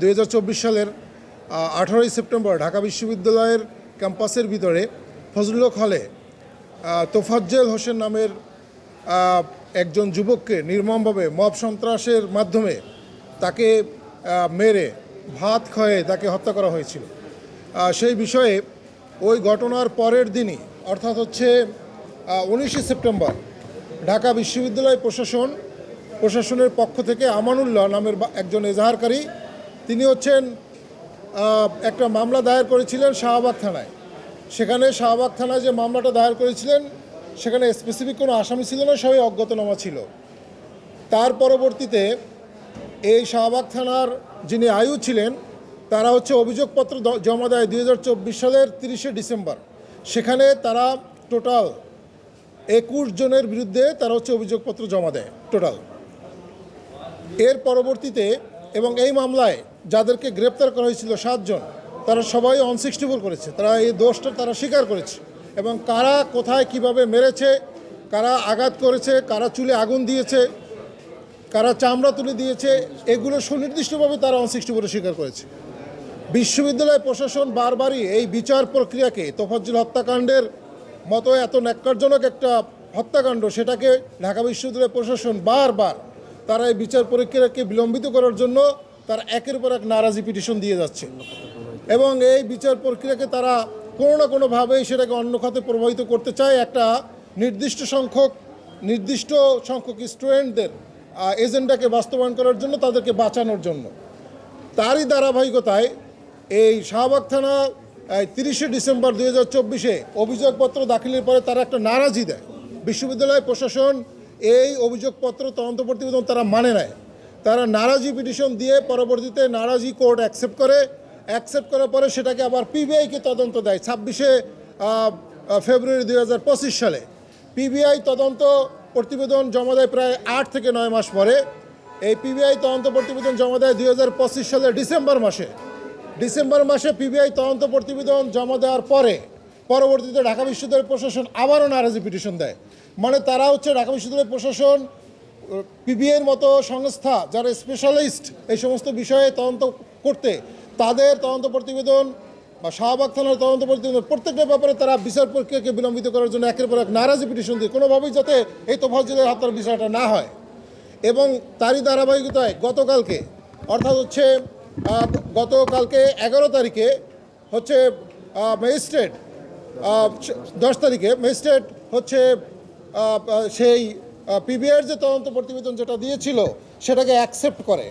2024 সালের 18 সেপ্টেম্বর ঢাকা বিশ্ববিদ্যালয়ের ক্যাম্পাসের ভিতরে ফজলুল হক হলে তোফাজ্জল হোসেন নামের একজন যুবককে নির্মমভাবে মব সন্ত্রাসের মাধ্যমে তাকে মেরে ভাত খাইয়ে তাকে হত্যা করা হয়েছিল। সেই বিষয়ে ওই ঘটনার পরের দিনই অর্থাৎ 19 সেপ্টেম্বর ঢাকা বিশ্ববিদ্যালয় প্রশাসনের পক্ষ থেকে আমানুল্লাহ নামের একজন এজাহারকারী তিনি একটা মামলা দায়ের করেছিলেন শাহবাগ থানায়। সেখানে শাহবাগ থানায় যে মামলাটা দায়ের করেছিলেন সেখানে স্পেসিফিক কোনো আসামি ছিল না, সবাই অজ্ঞাতনামা ছিল। তার পরবর্তীতে এই শাহবাগ থানার যিনি আয়ু ছিলেন তারা অভিযোগপত্র জমা দেয় 2024 সালের 30 ডিসেম্বর। সেখানে তারা টোটাল 21 জনের বিরুদ্ধে তারা অভিযোগপত্র জমা দেয় টোটাল। এর পরবর্তীতে এবং এই মামলায় যাদেরকে গ্রেপ্তার করা হয়েছিল 7 জন, তারা সবাই অনসিক্সটিবল করেছে, তারা এই দোষটা তারা স্বীকার করেছে। এবং কারা কোথায় কিভাবে মেরেছে, কারা আঘাত করেছে, কারা চুলে আগুন দিয়েছে, কারা চামড়া তুলে দিয়েছে, এগুলো সুনির্দিষ্টভাবে তারা অনসিক্সটিবলে স্বীকার করেছে। বিশ্ববিদ্যালয় প্রশাসন বারবারই এই বিচার প্রক্রিয়াকে তোফাজ্জল হত্যাকাণ্ডের মতো এত ন্যাক্কারজনক একটা হত্যাকাণ্ড সেটাকে ঢাকা বিশ্ববিদ্যালয় প্রশাসন বারবার তারা এই বিচার প্রক্রিয়াকে বিলম্বিত করার জন্য তারা একের পর এক নারাজি পিটিশন দিয়ে যাচ্ছে এবং এই বিচার প্রক্রিয়াকে তারা কোনো না কোনোভাবেই সেটাকে অন্য খাতে প্রভাবিত করতে চায় একটা নির্দিষ্ট সংখ্যক স্টুডেন্টদের এজেন্ডাকে বাস্তবায়ন করার জন্য, তাদেরকে বাঁচানোর জন্য। তারই ধারাবাহিকতায় এই শাহবাগ থানা 30 ডিসেম্বর 2024 অভিযোগপত্র দাখিলের পরে তারা একটা নারাজি দেয়। বিশ্ববিদ্যালয় প্রশাসন এই অভিযোগপত্র তদন্ত প্রতিবেদন তারা মানে নেয়, তারা নারাজি পিটিশন দিয়ে পরবর্তীতে নারাজি কোর্ট অ্যাকসেপ্ট করার পরে সেটাকে আবার পিবিআইকে তদন্ত দেয় 26 ফেব্রুয়ারি 2025 সালে। পিবিআই তদন্ত প্রতিবেদন জমা দেয় প্রায় 8 থেকে 9 মাস পরে। এই পিবিআই তদন্ত প্রতিবেদন জমা দেয় 2025 সালের ডিসেম্বর মাসে পিবিআই তদন্ত প্রতিবেদন জমা দেওয়ার পরবর্তীতে ঢাকা বিশ্ববিদ্যালয় প্রশাসন আবারও নারাজি পিটিশন দেয়। মানে তারা ঢাকা বিশ্ববিদ্যালয় প্রশাসন পিবিআইয়ের মতো সংস্থা যারা স্পেশালিস্ট এই সমস্ত বিষয়ে তদন্ত করতে, তাদের তদন্ত প্রতিবেদন বা শাহবাগ থানার তদন্ত প্রতিবেদন প্রত্যেকটা ব্যাপারে তারা বিচার প্রক্রিয়াকে বিলম্বিত করার জন্য একের পর এক নারাজি পিটিশন দিয়ে কোনোভাবেই যাতে এই তোফাজ্জলের হত্যার বিষয়টা না হয়। এবং তারই ধারাবাহিকতায় গতকালকে অর্থাৎ গতকালকে 11 তারিখে ম্যাজিস্ট্রেট 10 তারিখে ম্যাজিস্ট্রেট সেই পিবিআইয়ের যে তদন্ত প্রতিবেদন যেটা দিয়েছিল সেটাকে অ্যাকসেপ্ট করে।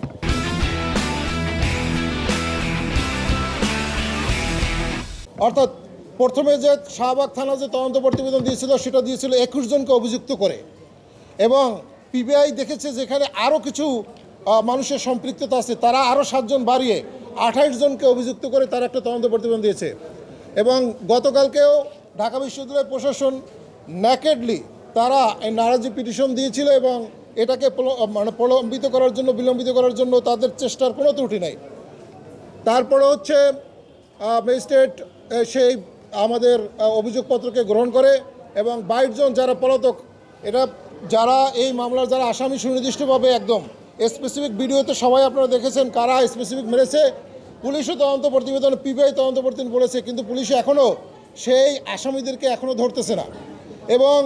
অর্থাৎ প্রথমে যে শাহবাগ থানা যে তদন্ত প্রতিবেদন দিয়েছিল সেটা দিয়েছিল 21 জনকে অভিযুক্ত করে এবং পিবিআই দেখেছে যেখানে আরও কিছু মানুষের সম্পৃক্ততা আছে, তারা আরও 7 জন বাড়িয়ে 28 জনকে অভিযুক্ত করে তারা একটা তদন্ত প্রতিবেদন দিয়েছে। এবং গতকালকেও ঢাকা বিশ্ববিদ্যালয় প্রশাসন ন্যাকেডলি তারা এই নারাজি পিটিশন দিয়েছিল এবং এটাকে বিলম্বিত করার জন্য তাদের চেষ্টার কোনো ত্রুটি নেই। তারপরে ম্যাজিস্ট্রেট সেই আমাদের অভিযোগপত্রকে গ্রহণ করে এবং 22 জন যারা পলাতক, যারা এই মামলার যারা আসামি সুনির্দিষ্টভাবে একদম স্পেসিফিক ভিডিওতে সবাই আপনারা দেখেছেন কারা স্পেসিফিক মেরেছে। পুলিশও তদন্ত প্রতিবেদন পিবিআই তদন্ত প্রতিবেদন বলেছে, কিন্তু পুলিশ এখনও সেই আসামিদেরকে এখনও ধরতেছে না এবং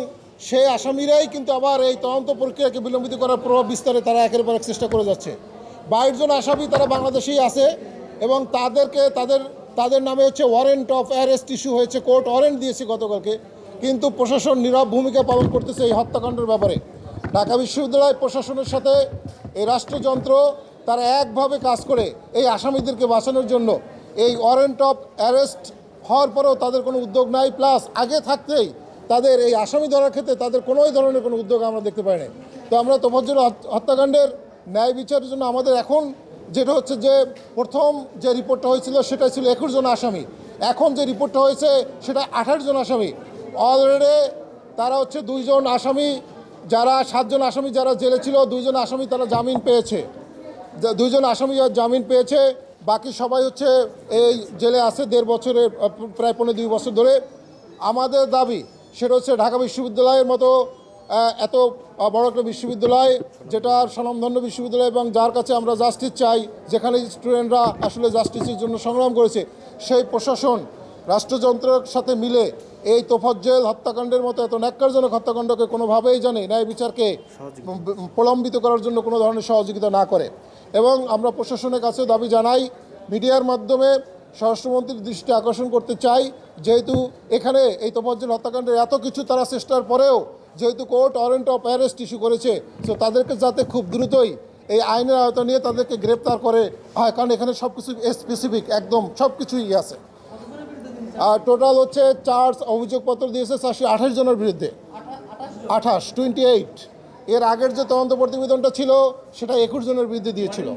সেই আসামিরাই কিন্তু আবার এই তদন্ত প্রক্রিয়াকে বিলম্বিত করার প্রভাব বিস্তারে তারা একের পর এক চেষ্টা করে যাচ্ছে। 22 জন আসামি তারা বাংলাদেশেই আছে এবং তাদের নামে ওয়ারেন্ট অফ অ্যারেস্ট ইস্যু হয়েছে, কোর্ট ওয়ারেন্ট দিয়েছে গতকালকে, কিন্তু প্রশাসন নীরব ভূমিকা পালন করতেছে এই হত্যাকাণ্ডের ব্যাপারে। ঢাকা বিশ্ববিদ্যালয় প্রশাসনের সাথে এই রাষ্ট্রযন্ত্র তারা একভাবে কাজ করে এই আসামিদেরকে বাঁচানোর জন্য। এই ওয়ারেন্ট অফ অ্যারেস্ট হওয়ার পরেও তাদের কোনো উদ্যোগ নাই, প্লাস আগে থাকতেই তাদের এই আসামি ধরার ক্ষেত্রে তাদের কোনো ধরনের কোনো উদ্যোগ আমরা দেখতে পাই না। তো আমরা তোফাজ্জল হত্যাকাণ্ডের ন্যায় বিচারের জন্য আমাদের এখন যেটা যে প্রথম যে রিপোর্টটা হয়েছিল সেটা ছিল 21 জন আসামি, এখন যে রিপোর্টটা হয়েছে সেটা 28 জন আসামি। অলরেডি তারা 2 জন আসামি, যারা 7 জন আসামি যারা জেলে ছিল, 2 জন আসামি তারা জামিন পেয়েছে, 2 জন আসামি জামিন পেয়েছে, বাকি সবাই এই জেলে আছে 1.5 বছরের প্রায় 2.5 বছর ধরে। আমাদের দাবি সেটা ঢাকা বিশ্ববিদ্যালয়ের মতো এত বড় একটা বিশ্ববিদ্যালয়, যেটা স্বনামধন্য বিশ্ববিদ্যালয় এবং যার কাছে আমরা জাস্টিস চাই, যেখানে স্টুডেন্টরা আসলে জাস্টিসের জন্য সংগ্রাম করেছে, সেই প্রশাসন রাষ্ট্রযন্ত্রের সাথে মিলে এই তোফাজ্জল হত্যাকাণ্ডের মতো এত ন্যাক্কারজনক হত্যাকাণ্ডকে কোনোভাবেই জানে ন্যায় বিচারকে প্রলম্বিত করার জন্য কোনো ধরনের সহযোগিতা না করে। এবং আমরা প্রশাসনের কাছে দাবি জানাই, মিডিয়ার মাধ্যমে স্বরাষ্ট্রমন্ত্রীর দৃষ্টি আকর্ষণ করতে চাই, যেহেতু এখানে এই তোফাজ্জল হত্যাকাণ্ডের এত কিছু তারা চেষ্টার পরেও যেহেতু court warrant of arrest issue করেছে, তো তাদেরকে যাতে খুব দ্রুতই এই আইনের আওতা নিয়ে তাদেরকে গ্রেপ্তার করে হয়, কারণ এখানে সব কিছু স্পেসিফিক একদম সব কিছুই আছে। আর টোটাল হচ্ছে চার্জ অভিযোগপত্র দিয়েছে 428 জনের বিরুদ্ধে, 28 এর আগের যে তদন্ত প্রতিবেদনটা ছিল সেটা 21 জনের বিরুদ্ধে দিয়েছিল।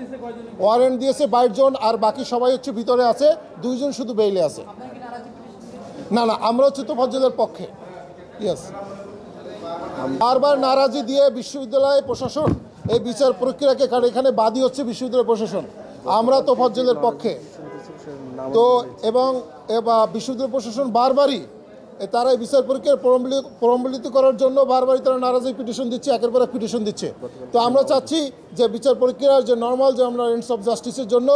ওয়ারেন্ট দিয়েছে 22 জন, আর বাকি সবাই হচ্ছে ভিতরে আছে, 2 জন শুধু বেইলে আছে। না, আমরা হচ্ছে তোফাজ্জলের পক্ষে। ইয়েস, বারবার নারাজি দিয়ে বিশ্ববিদ্যালয় প্রশাসন এই বিচার প্রক্রিয়াকে, কারণ এখানে বাদী হচ্ছে বিশ্ববিদ্যালয় প্রশাসন, আমরা তোফাজ্জলের পক্ষে। তো এবং বিশ্ববিদ্যালয় প্রশাসন বারবারই তারা এই বিচার প্রক্রিয়ার প্রলম্বিত করার জন্য বারবারই তারা নারাজি পিটিশন দিচ্ছে, একের পর এক পিটিশন দিচ্ছে। তো আমরা চাচ্ছি যে বিচার প্রক্রিয়ার যে নর্মাল যে আমরা এন্ডস অফ জাস্টিসের জন্য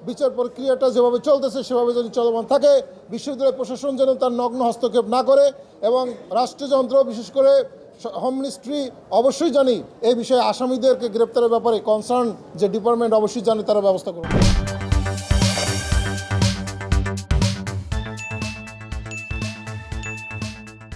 বিচার প্রক্রিয়াটা যেভাবে চলতেছে সেভাবে যদি চলমান থাকে, বিশ্ববিদ্যালয় প্রশাসন যেন তার নগ্ন হস্তক্ষেপ না করে, এবং রাষ্ট্রযন্ত্র বিশেষ করে হোম মিনিস্ট্রি অবশ্যই জানি এই বিষয়ে আসামিদেরকে গ্রেপ্তারের ব্যাপারে কনসার্ন যে ডিপার্টমেন্ট অবশ্যই জানি তারা ব্যবস্থা করবে।